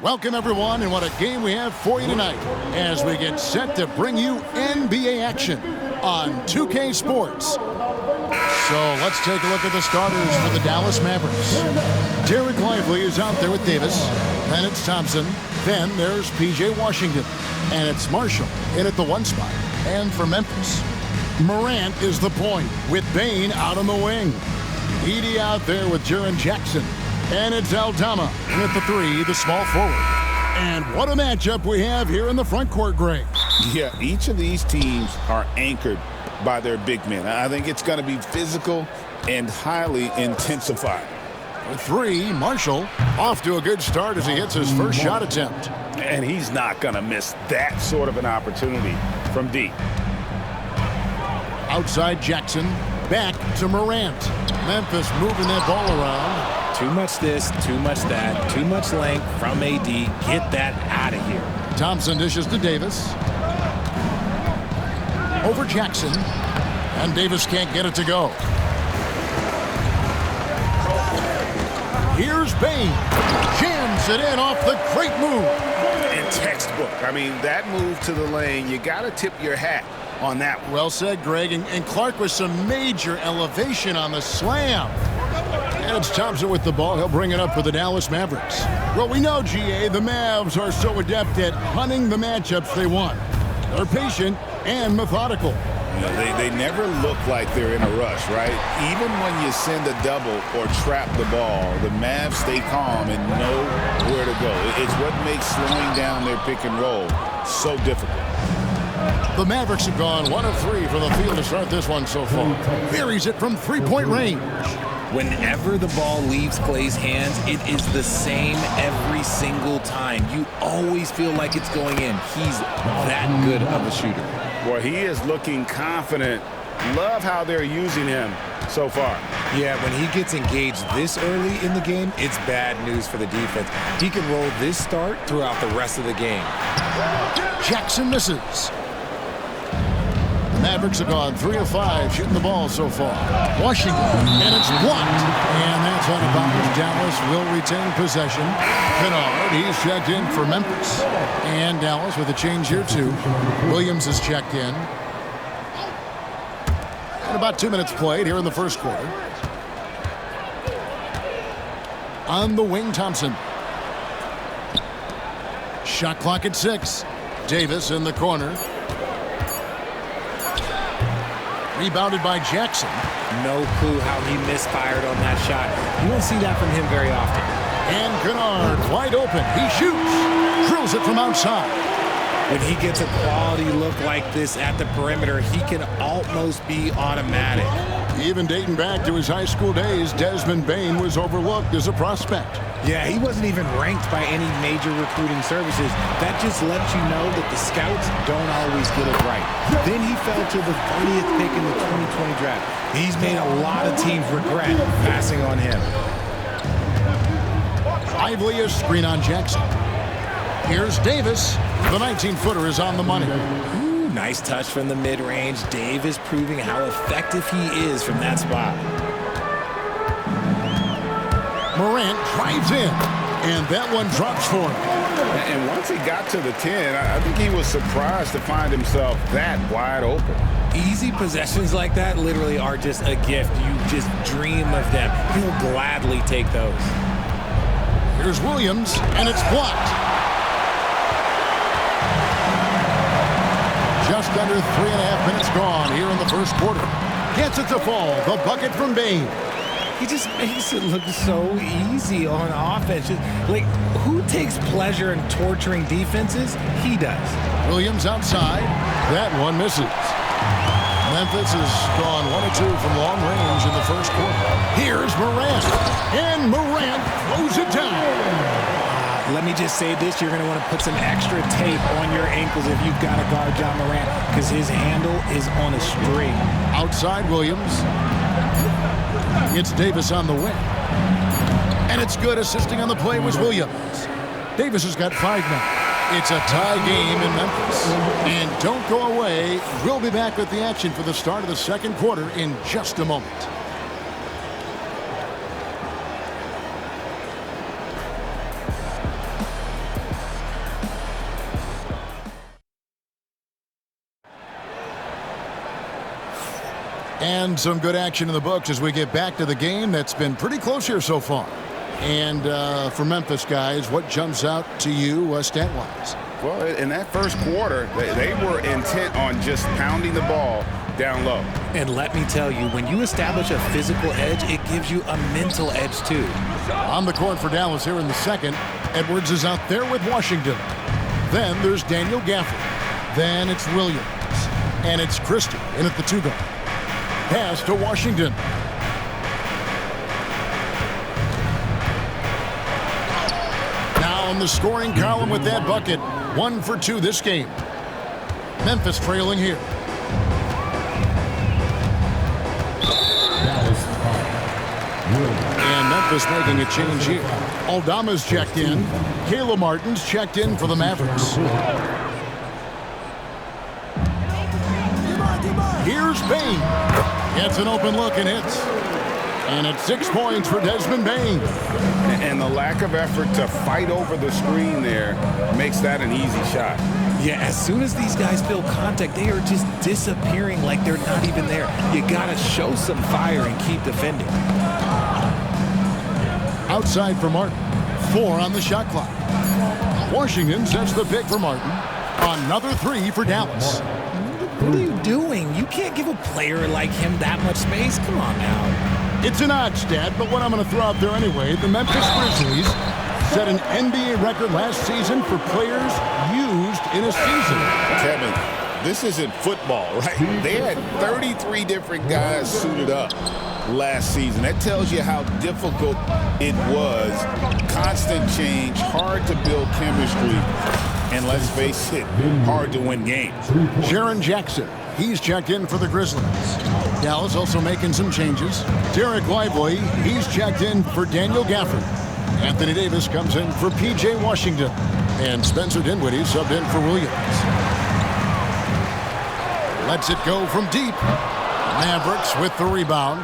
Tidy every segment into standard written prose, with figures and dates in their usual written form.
Welcome, everyone, and what a game we have for you tonight as we get set to bring you NBA action on 2K Sports. So let's take a look at the starters for the Dallas Mavericks. Derek Lively is out there with Davis. Then it's Thompson. Then there's P.J. Washington. And it's Marshall in at the 1 spot. And for Memphis, Morant is the point with Bane out on the wing. Edey out there with Jaren Jackson. And it's Aldama with the 3, the small forward. And what a matchup we have here in the front court, Greg. Yeah, each of these teams are anchored by their big men. I think it's going to be physical and highly intensified. For 3, Marshall off to a good start as he hits his first shot attempt. And he's not going to miss that sort of an opportunity from deep. Outside Jackson, back to Morant. Memphis moving that ball around. Too much this, too much that, too much length from AD. Get that out of here. Thompson dishes to Davis. Over Jackson. And Davis can't get it to go. Here's Bane. Jams it in off the great move. And textbook. I mean, that move to the lane, you got to tip your hat on that one. Well said, Greg. And Clark with some major elevation on the slam. And it's Thompson with the ball. He'll bring it up for the Dallas Mavericks. Well, we know, GA, the Mavs are so adept at hunting the matchups they want. They're patient and methodical. You know, they never look like they're in a rush, right? Even when you send a double or trap the ball, the Mavs stay calm and know where to go. It's what makes slowing down their pick and roll so difficult. The Mavericks have gone 1 of 3 from the field to start this one so far. Buries it from 3-point range. Whenever the ball leaves Clay's hands, it is the same every single time. You always feel like it's going in. He's that good of a shooter. Well, he is looking confident. Love how they're using him so far. Yeah, when he gets engaged this early in the game, it's bad news for the defense. He can roll this start throughout the rest of the game. Jackson misses. The Mavericks have gone 3 of 5 shooting the ball so far. Washington, and it's blocked. And that's out of bounds. Dallas will retain possession. Kennard, he's checked in for Memphis. And Dallas with a change here too. Williams is checked in. And about 2 minutes played here in the first quarter. On the wing, Thompson. Shot clock at 6. Davis in the corner. Rebounded by Jackson. No clue how he misfired on that shot. You don't see that from him very often. And Kennard wide open. He shoots. Drills it from outside. When he gets a quality look like this at the perimeter, he can almost be automatic. Even dating back to his high school days, Desmond Bane was overlooked as a prospect. Yeah, he wasn't even ranked by any major recruiting services. That just lets you know that the scouts don't always get it right. Then he fell to the 30th pick in the 2020 draft. He's made a lot of teams regret passing on him. Lively is screen on Jackson. Here's Davis. The 19-footer is on the money. Ooh, nice touch from the mid-range. Davis proving how effective he is from that spot. Morant drives in, and that one drops for him. And once he got to the 10, I think he was surprised to find himself that wide open. Easy possessions like that literally are just a gift. You just dream of them. He'll gladly take those. Here's Williams, and it's blocked. Just under 3.5 minutes gone here in the first quarter. Gets it to fall. The bucket from Bane. He just makes it look so easy on offense. Like, who takes pleasure in torturing defenses? He does. Williams outside. That one misses. Memphis has gone 1 of 2 from long range in the first quarter. Here's Morant. And Morant throws it down. Let me just say this. You're going to want to put some extra tape on your ankles if you've got to guard John Morant, because his handle is on a string. Outside Williams. It's Davis on the wing. And it's good. Assisting on the play was Williams. Davis has got 5 now. It's a tie game in Memphis. And don't go away. We'll be back with the action for the start of the second quarter in just a moment. And some good action in the books as we get back to the game that's been pretty close here so far. And for Memphis, guys, what jumps out to you stat-wise? Well, in that first quarter, they were intent on just pounding the ball down low. And let me tell you, when you establish a physical edge, it gives you a mental edge too. On the court for Dallas here in the second, Edwards is out there with Washington. Then there's Daniel Gafford. Then it's Williams. And it's Christie in at the 2 guard. Pass to Washington. Now in the scoring column with that bucket. 1 for 2 this game. Memphis trailing here. And Memphis making a change here. Aldama's checked in. Kayla Martin's checked in for the Mavericks. Here's Bain. Gets an open look and hits. And it's 6 points for Desmond Bain. And the lack of effort to fight over the screen there makes that an easy shot. Yeah, as soon as these guys feel contact, they are just disappearing like they're not even there. You got to show some fire and keep defending. Outside for Martin. 4 on the shot clock. Washington sets the pick for Martin. Another 3 for Dallas. What are you doing? You can't give a player like him that much space. Come on now. It's an odd stat, but what I'm going to throw out there anyway, the Memphis Grizzlies set an NBA record last season for players used in a season. Kevin, this isn't football, right? They had 33 different guys suited up last season. That tells you how difficult it was. Constant change, hard to build chemistry, and let's face it, hard to win games. Jaren Jackson, he's checked in for the Grizzlies. Dallas also making some changes. Derek Lively, he's checked in for Daniel Gafford. Anthony Davis comes in for P.J. Washington. And Spencer Dinwiddie subbed in for Williams. Lets it go from deep. Mavericks with the rebound.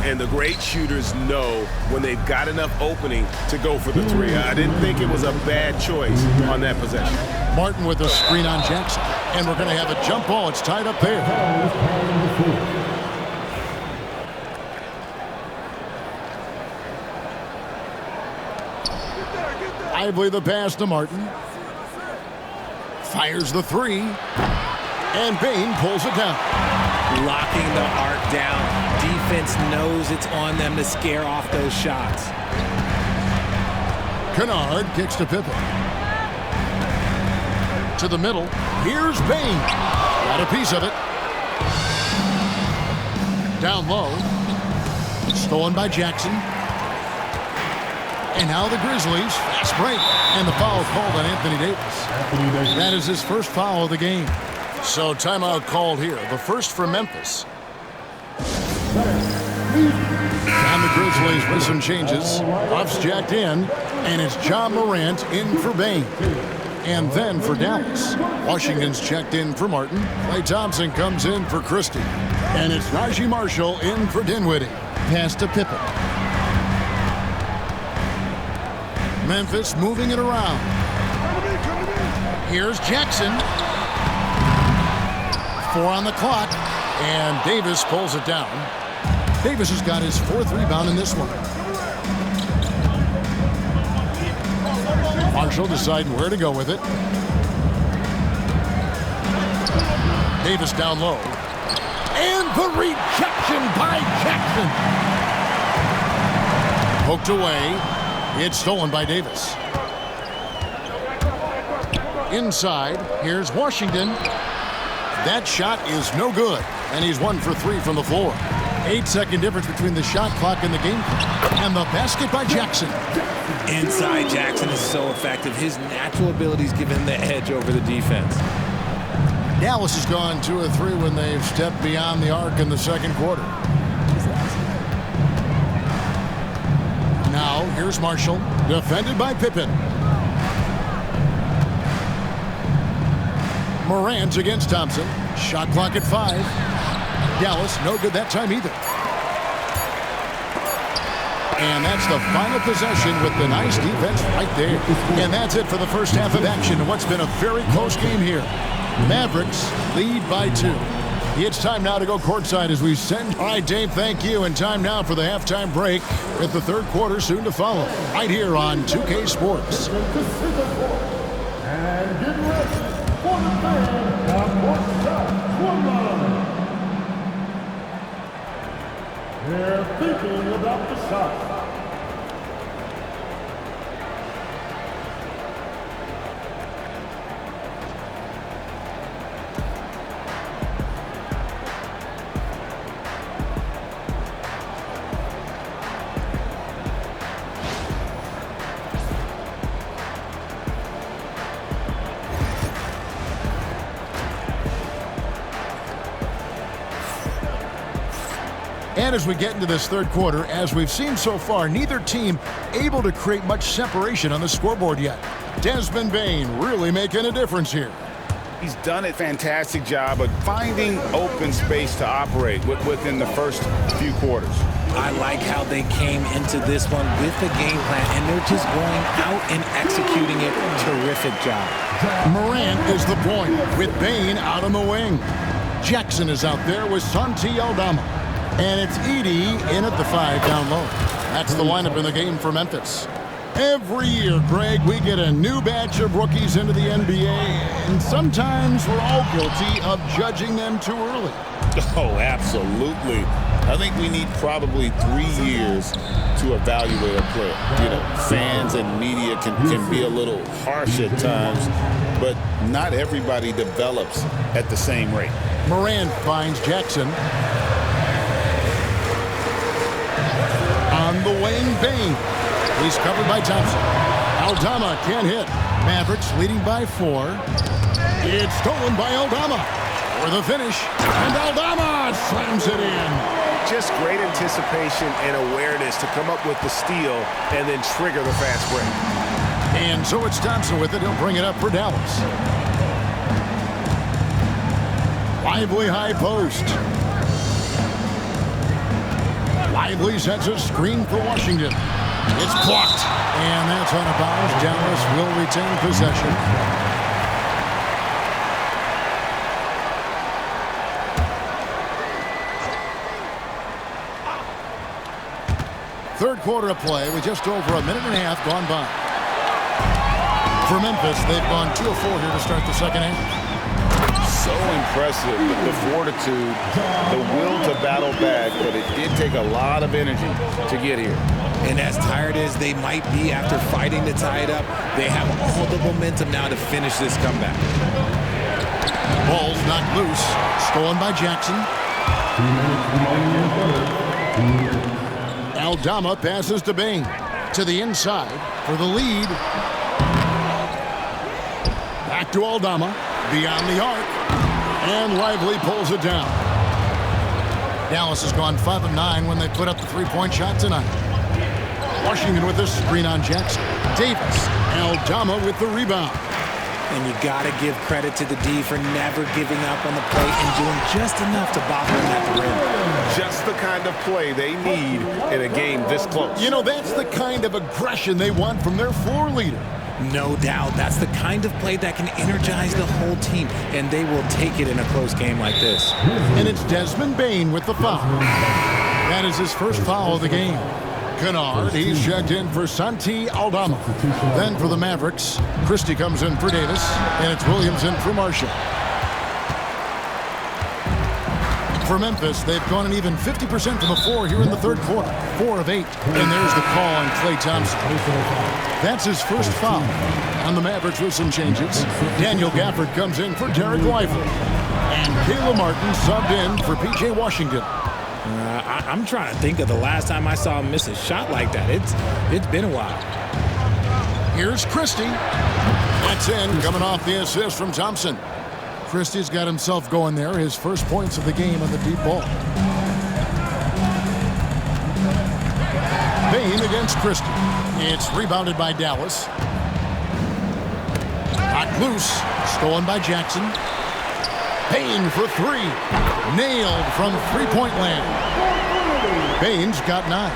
And the great shooters know when they've got enough opening to go for the 3. I didn't think it was a bad choice on that possession. Martin with a screen on Jackson. And we're going to have a jump ball. It's tied up there. Lively the pass to Martin. Fires the 3. And Bain pulls it down. Locking the arc down. Defense knows it's on them to scare off those shots. Kennard kicks to Pippen. To the middle. Here's Bain. Got a piece of it. Down low. Stolen by Jackson. And now the Grizzlies. Fast break. And the foul called on Anthony Davis. That is his first foul of the game. So timeout called here. The first for Memphis. And the Grizzlies with some changes. Buff's jacked in. And it's John Morant in for Bain. And then for Dallas, Washington's checked in for Martin. Klay Thompson comes in for Christie. And it's Raji Marshall in for Dinwiddie. Pass to Pippen. Memphis moving it around. Here's Jackson. 4 on the clock. And Davis pulls it down. Davis has got his 4th rebound in this one. Marshall deciding where to go with it. Davis down low. And the rejection by Jackson. Poked away. It's stolen by Davis. Inside, here's Washington. That shot is no good. And he's 1 for 3 from the floor. 8-second difference between the shot clock and the game clock. And the basket by Jackson. Inside, Jackson is so effective. His natural abilities give him the edge over the defense. Dallas has gone 2 of 3 when they've stepped beyond the arc in the second quarter. Now, here's Marshall, defended by Pippen. Morant against Thompson. Shot clock at 5. Dallas, no good that time either. And that's the final possession with the nice defense right there. And that's it for the first half of action in what's been a very close game here. Mavericks lead by 2. It's time now to go courtside as we send. All right, Dave, thank you. And time now for the halftime break with the third quarter soon to follow. Right here on 2K Sports. And get ready for the band on courtside scoreline. They're thinking about the shot. And as we get into this third quarter, as we've seen so far, neither team able to create much separation on the scoreboard yet. Desmond Bane really making a difference here. He's done a fantastic job of finding open space to operate within the first few quarters. I like how they came into this one with the game plan, and they're just going out and executing it. Terrific job. Morant is the point with Bane out on the wing. Jackson is out there with Santi Aldama. And it's Edey in at the 5 down low. That's the lineup in the game for Memphis. Every year, Greg, we get a new batch of rookies into the NBA, and sometimes we're all guilty of judging them too early. Oh, absolutely. I think we need probably 3 years to evaluate a player. You know, fans and media can be a little harsh at times, but not everybody develops at the same rate. Morant finds Jackson. On the wing, Bane. He's covered by Thompson. Aldama can't hit. Mavericks leading by 4. It's stolen by Aldama for the finish. And Aldama slams it in. Just great anticipation and awareness to come up with the steal and then trigger the fast break. And so it's Thompson with it. He'll bring it up for Dallas. Lively high post. Lively sets a screen for Washington. It's blocked. And that's out of bounds. Dallas will retain possession. Third quarter of play with just over a minute and a half gone by. For Memphis, they've gone 2 of 4 here to start the second half. So impressive, the fortitude, the will to battle back, but it did take a lot of energy to get here. And as tired as they might be after fighting to tie it up, they have all the momentum now to finish this comeback. Ball's knocked loose. Stolen by Jackson. Aldama passes to Bane. To the inside for the lead. Back to Aldama. Beyond the arc. And Lively pulls it down. Dallas has gone 5 of 9 when they put up the 3-point shot tonight. Washington with a screen on Jackson. Davis. Aldama with the rebound. And you got to give credit to the D for never giving up on the play and doing just enough to bother him at the rim. Just the kind of play they need in a game this close. You know, that's the kind of aggression they want from their floor leader. No doubt. That's the kind of play that can energize the whole team, and they will take it in a close game like this. And it's Desmond Bane with the foul. That is his first foul of the game. Kennard, he's checked in for Santi Aldama. Then for the Mavericks, Christie comes in for Davis, and it's Williams in for Marshall. For Memphis, they've gone an even 50% from the floor here in the third quarter. 4 of 8. And there's the call on Klay Thompson. That's his first foul on the Mavericks with some changes. Daniel Gafford comes in for Derek Lively. And Caleb Martin subbed in for P.J. Washington. I'm trying to think of the last time I saw him miss a shot like that. It's been a while. Here's Christie. That's in, coming off the assist from Thompson. Christie's got himself going there. His first points of the game on the deep ball. Bane against Christie. It's rebounded by Dallas. Knocked loose. Stolen by Jackson. Bane for 3. Nailed from three-point land. Bane's got 9.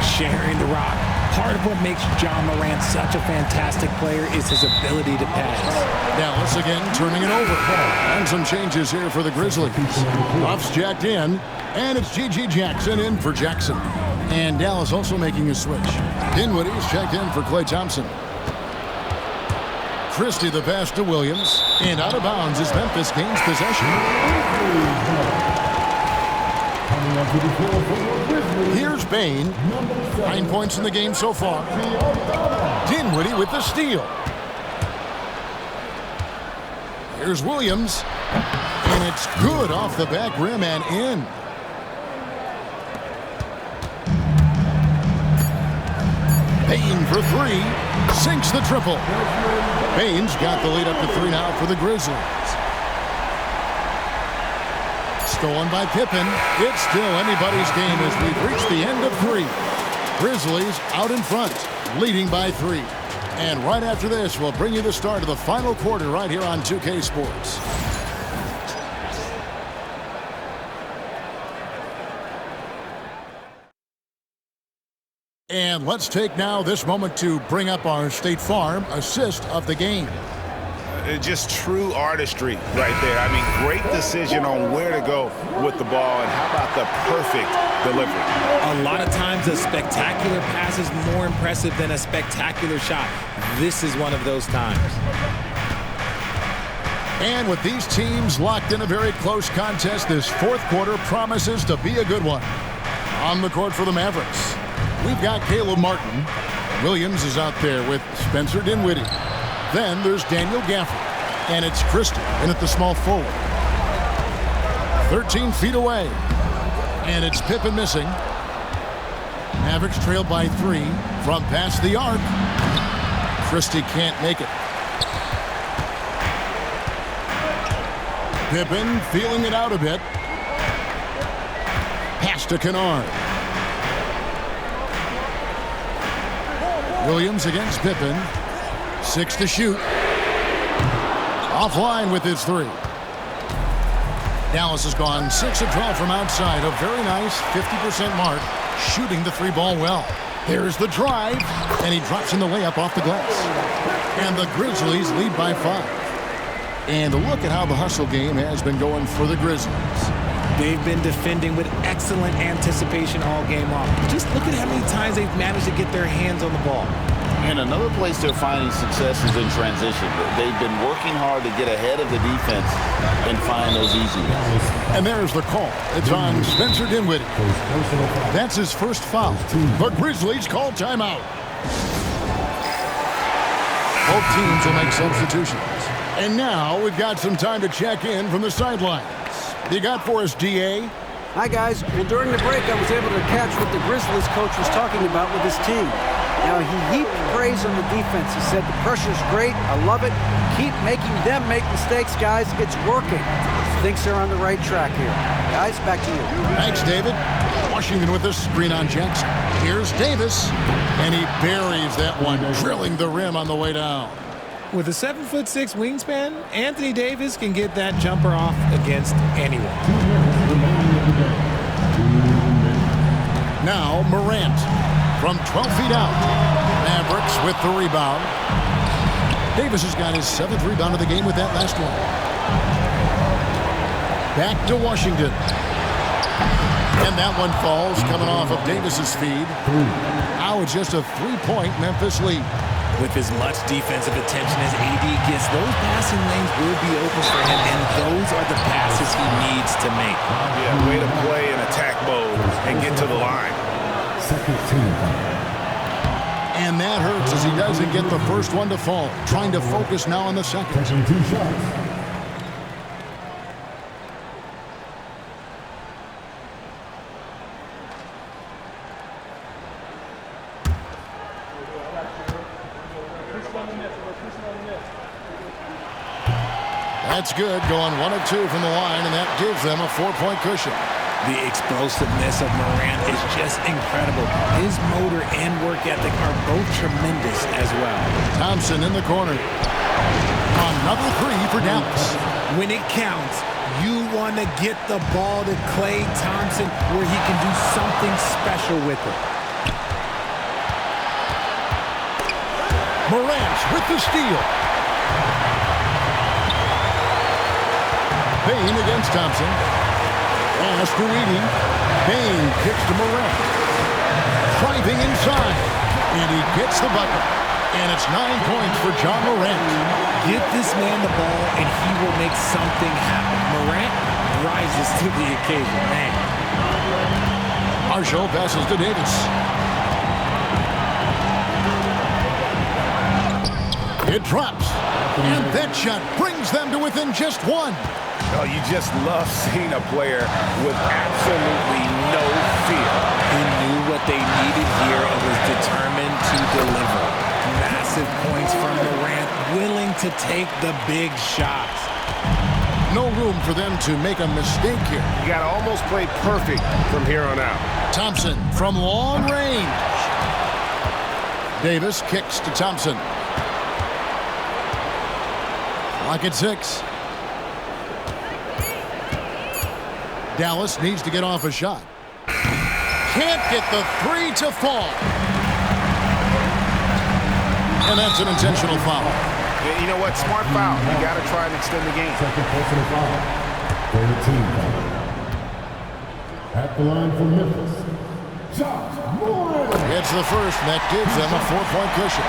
Sharing the rock. Part of what makes John Morant such a fantastic player is his ability to pass. Dallas again turning it over. And some changes here for the Grizzlies. Ruff's jacked in, and it's G.G. Jackson in for Jackson. And Dallas also making a switch. Dinwiddie's checked in for Klay Thompson. Christie the pass to Williams, and out of bounds as Memphis gains possession. Here's Bain. 9 points in the game so far. Dinwiddie with the steal. Here's Williams, and it's good off the back rim and in. Bain for three, sinks the triple. Bain's got the lead up to 3 now for the Grizzlies. Stolen by Pippen. It's still anybody's game as we've reached the end of 3. Grizzlies out in front, leading by 3. And right after this, we'll bring you the start of the final quarter right here on 2K Sports. And let's take now this moment to bring up our State Farm assist of the game. Just true artistry right there. I mean, great decision on where to go with the ball, and how about the perfect delivery? A lot of times a spectacular pass is more impressive than a spectacular shot. This is one of those times. And with these teams locked in a very close contest, this fourth quarter promises to be a good one. On the court for the Mavericks, we've got Caleb Martin. Williams is out there with Spencer Dinwiddie. Then there's Daniel Gafford, and it's Christie in at the small forward. 13 feet away, and it's Pippen missing. Mavericks trail by 3 from past the arc. Christie can't make it. Pippen feeling it out a bit. Pass to Kennard. Williams against Pippen. 6 to shoot. Offline with his 3. Dallas has gone 6 of 12 from outside. A very nice 50% mark, shooting the 3 ball well. There's the drive, and he drops in the layup off the glass. And the Grizzlies lead by 5. And look at how the hustle game has been going for the Grizzlies. They've been defending with excellent anticipation all game long. Just look at how many times they've managed to get their hands on the ball. And another place they're finding success is in transition. They've been working hard to get ahead of the defense and find those easy ones. And there's the call. It's on Spencer Dinwiddie. That's his first foul. The Grizzlies call timeout. Both teams will make substitutions. And now we've got some time to check in from the sidelines. You got for us, DA? Hi, guys. Well, during the break, I was able to catch what the Grizzlies coach was talking about with his team. Now, he heaped praise on the defense. He said, the pressure's great. I love it. Keep making them make mistakes, guys. It's working. Thinks they're on the right track here. Guys, back to you. Thanks, David. Washington with a screen on Jackson. Here's Davis, and he buries that one, drilling the rim on the way down. With a 7'6" wingspan, Anthony Davis can get that jumper off against anyone. Now Morant from 12 feet out. Mavericks with the rebound. Davis has got his 7th rebound of the game with that last one. Back to Washington. And that one falls coming off of Davis's feed. Now it's just a 3-point Memphis lead. With as much defensive attention as AD gets, those passing lanes will be open for him, and those are the passes he needs to make. Yeah, way to play in attack mode and get to the line. And that hurts as he doesn't get the first one to fall. Trying to focus now on the second. That's good, going 1 of 2 from the line, and that gives them a 4-point cushion. The explosiveness of Morant is just incredible. His motor and work ethic are both tremendous as well. Thompson in the corner. Another 3 for Dallas. When it counts, you want to get the ball to Klay Thompson where he can do something special with it. Morant with the steal. Payne against Thompson. Pass to Edie. Payne kicks to Morant. Driving inside. And he gets the bucket. And it's 9 points for John Morant. Get this man the ball, and he will make something happen. Morant rises to the occasion, man. Marshall passes to Davis. It drops. And that shot brings them to within just one. Oh, you just love seeing a player with absolutely no fear. He knew what they needed here and was determined to deliver. Massive points from Morant, willing to take the big shots. No room for them to make a mistake here. You got to almost play perfect from here on out. Thompson from long range. Davis kicks to Thompson. Clock at 6. Dallas needs to get off a shot. Can't get the three to fall. And that's an intentional foul. Yeah, you know what? Smart foul. You got to try and extend the game. Second personal foul. For the team foul. At the line for Memphis. John Morant. It's the first, and that gives them a 4-point cushion.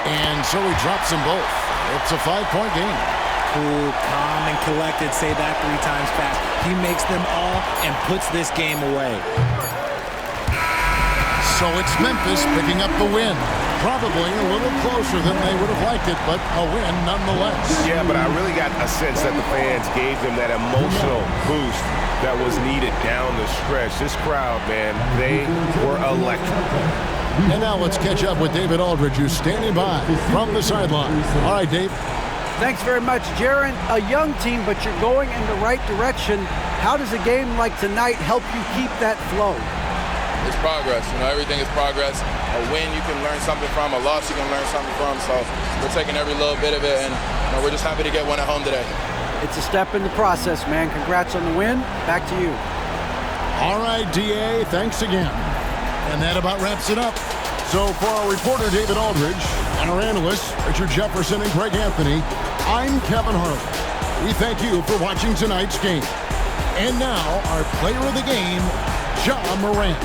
And so he drops them both. It's a 5-point game. Cool, calm, and collected. Say that 3 times fast. He makes them all and puts this game away. So it's Memphis picking up the win. Probably a little closer than they would have liked it, but a win nonetheless. Yeah, but I really got a sense that the fans gave them that emotional boost that was needed down the stretch. This crowd, man, they were electric. And now let's catch up with David Aldridge, who's standing by from the sideline. All right, Dave. Thanks very much, Jaron. A young team, but you're going in the right direction. How does a game like tonight help you keep that flow? It's progress. You know, everything is progress. A win you can learn something from, a loss you can learn something from. So we're taking every little bit of it, and we're just happy to get one at home today. It's a step in the process, man. Congrats on the win. Back to you. All right, DA, thanks again. And that about wraps it up. So for our reporter, David Aldridge, and our analysts, Richard Jefferson and Greg Anthony, I'm Kevin Harlan. We thank you for watching tonight's game. And now, our player of the game, John Morant.